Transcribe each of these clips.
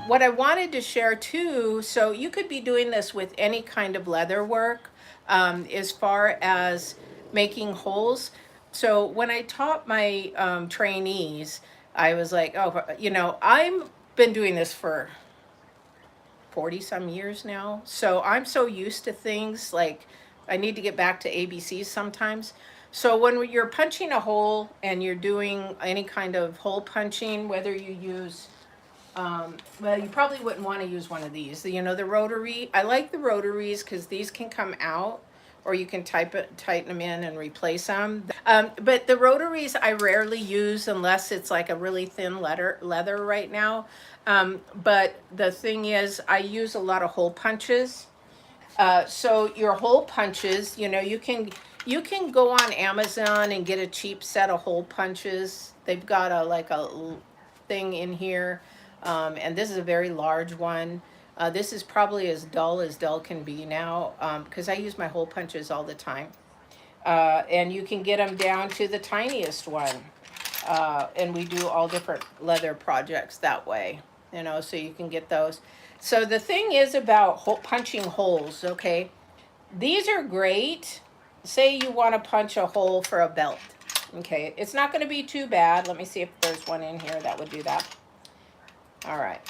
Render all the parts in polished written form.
what I wanted to share too, so you could be doing this with any kind of leather work, as far as making holes. So when I taught my trainees, I was like, oh, I've been doing this for 40 some years now. So I'm so used to things like I need to get back to ABCs sometimes. So when you're punching a hole and you're doing any kind of hole punching, whether you use well, you probably wouldn't want to use one of these. The rotary. I like the rotaries because these can come out, or you can tighten them in and replace them. But the rotaries I rarely use unless it's like a really thin leather right now. But the thing is, I use a lot of hole punches. So your hole punches, you can go on Amazon and get a cheap set of hole punches. They've got a thing in here, and this is a very large one. This is probably as dull can be now, because I use my hole punches all the time. And you can get them down to the tiniest one. And we do all different leather projects that way, so you can get those. So the thing is about punching holes, okay? These are great. Say you want to punch a hole for a belt. Okay, it's not going to be too bad. Let me see if there's one in here that would do that. All right.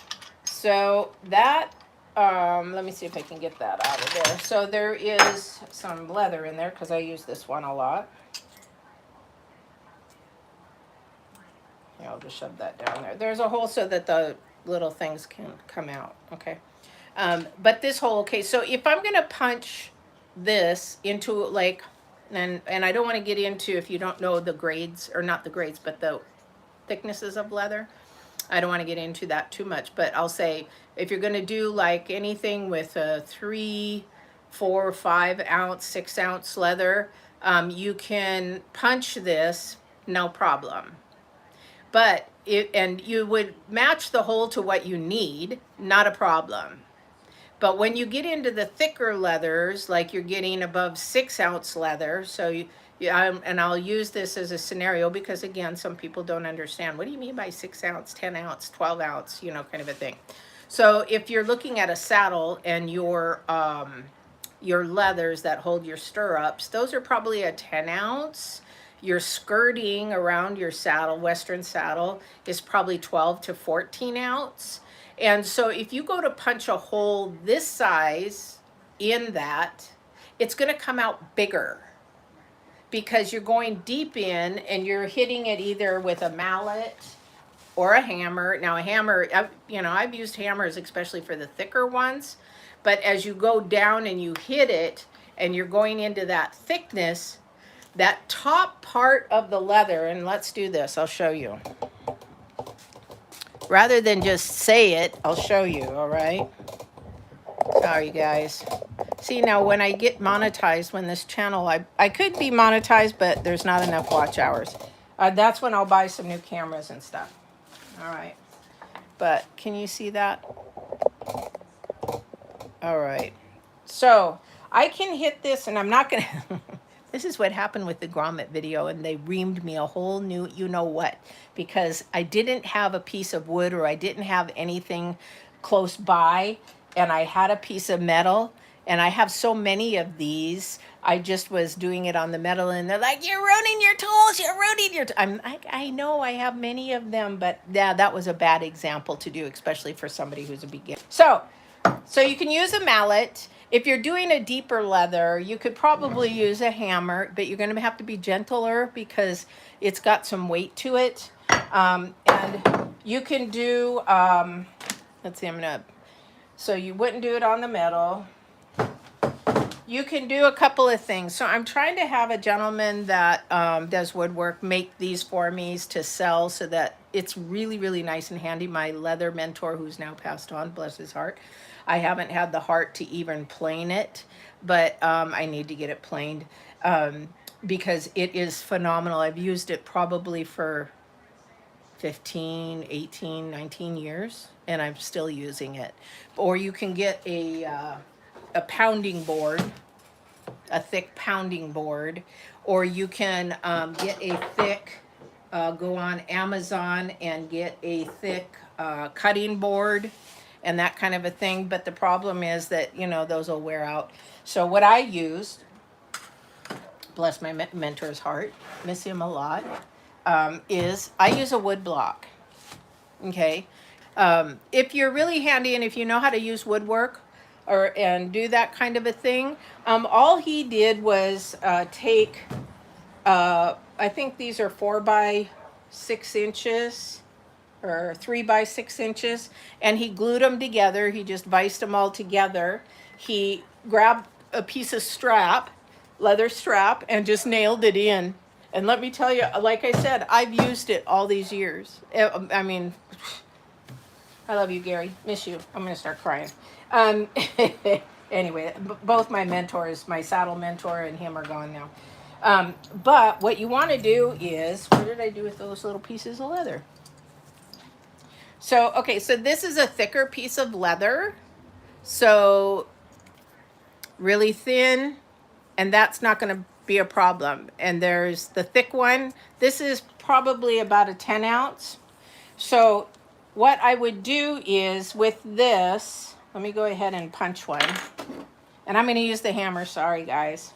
So that, let me see if I can get that out of there. So there is some leather in there because I use this one a lot. Yeah, I'll just shove that down there. There's a hole so that the little things can come out, okay? But this hole, okay, so if I'm going to punch this into like, and I don't want to get into, if you don't know the grades, or not the grades, but the thicknesses of leather. I don't want to get into that too much, but I'll say if you're going to do like anything with a 3, 4, 5 ounce, 6 ounce leather, you can punch this, no problem. But and you would match the hole to what you need, not a problem. But when you get into the thicker leathers, like you're getting above 6 ounce leather, so and I'll use this as a scenario because again, some people don't understand. What do you mean by 6 ounce, 10 ounce, 12 ounce, kind of a thing. So if you're looking at a saddle and your leathers that hold your stirrups, those are probably a 10 ounce. Your skirting around your saddle, Western saddle, is probably 12 to 14 ounce. And so if you go to punch a hole this size in that, it's going to come out bigger because you're going deep in and you're hitting it either with a mallet or a hammer. Now a hammer, I've used hammers especially for the thicker ones, but as you go down and you hit it and you're going into that thickness, that top part of the leather, and let's do this, I'll show you. Rather than just say it, I'll show you, all right? Sorry, guys. See, now when I get monetized, when this channel, I could be monetized, but there's not enough watch hours. That's when I'll buy some new cameras and stuff. All right. But can you see that? All right. So I can hit this, and I'm not going to... This is what happened with the grommet video, and they reamed me a whole new you-know-what, because I didn't have a piece of wood or I didn't have anything close by, and I had a piece of metal, and I have so many of these. I just was doing it on the metal, and they're like, you're ruining your tools, you're ruining your... I'm like, I know I have many of them, but yeah, that was a bad example to do, especially for somebody who's a beginner. So you can use a mallet. If you're doing a deeper leather, you could probably use a hammer, but you're going to have to be gentler because it's got some weight to it. And you can do, let's see, so you wouldn't do it on the metal. You can do a couple of things. So I'm trying to have a gentleman that does woodwork make these for me to sell so that it's really, really nice and handy. My leather mentor, who's now passed on, bless his heart. I haven't had the heart to even plane it, but I need to get it planed because it is phenomenal. I've used it probably for 15, 18, 19 years, and I'm still using it. Or you can get a pounding board, a thick pounding board, or you can get a thick, go on Amazon and get a thick cutting board and that kind of a thing. But the problem is that, you know, those will wear out. So what I used, bless my mentor's heart, miss him a lot, is I use a wood block. Okay. If you're really handy and if you know how to use woodwork and do that kind of a thing, all he did was take, I think these are 4 by 6 inches or 3 by 6 inches, and he glued them together. He just viced them all together. He grabbed a piece of strap, leather strap, and just nailed it in. And let me tell you, like I said, I've used it all these years. I mean, I love you, Gary. Miss you. I'm going to start crying. Anyway, both my mentors, my saddle mentor and him, are gone now. But what you want to do is, what did I do with those little pieces of leather? So, okay, so this is a thicker piece of leather. So, really thin, and that's not going to be a problem. And there's the thick one. This is probably about a 10 ounce. So, what I would do is with this, let me go ahead and punch one. And I'm going to use the hammer, sorry guys.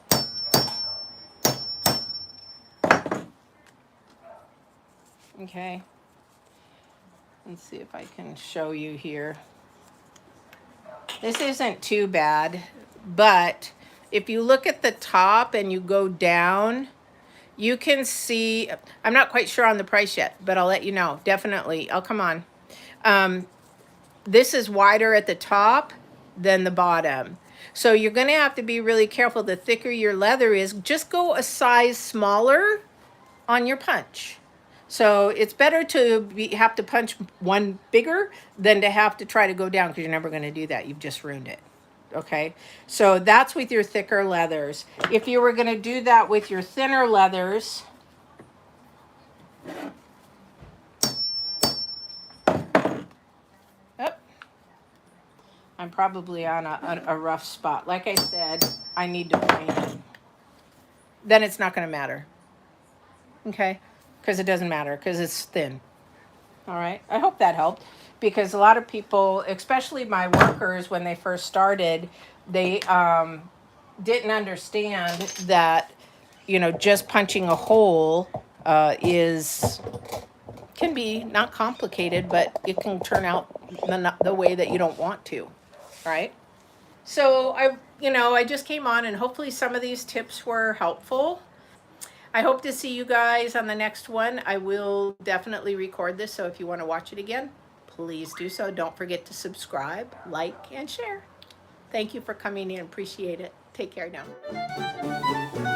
Okay. Let's see if I can show you here. This isn't too bad, but if you look at the top and you go down, you can see, I'm not quite sure on the price yet, but I'll let you know, definitely. Oh, come on. This is wider at the top than the bottom. So you're going to have to be really careful. The thicker your leather is, just go a size smaller on your punch. So it's better to have to punch one bigger than to have to try to go down, because you're never going to do that. You've just ruined it. Okay, so that's with your thicker leathers. If you were going to do that with your thinner leathers, I'm probably on a rough spot. Like I said, I need to point it. Then it's not going to matter. Okay? Because it doesn't matter, because it's thin. All right? I hope that helped. Because a lot of people, especially my workers, when they first started, they didn't understand that, you know, just punching a hole can be not complicated, but it can turn out the way that you don't want to. Right? So I just came on, and hopefully some of these tips were helpful. I hope to see you guys on the next one. I will definitely record this, so if you want to watch it again, please do so. Don't forget to subscribe, like, and share. Thank you for coming in. Appreciate it. Take care now.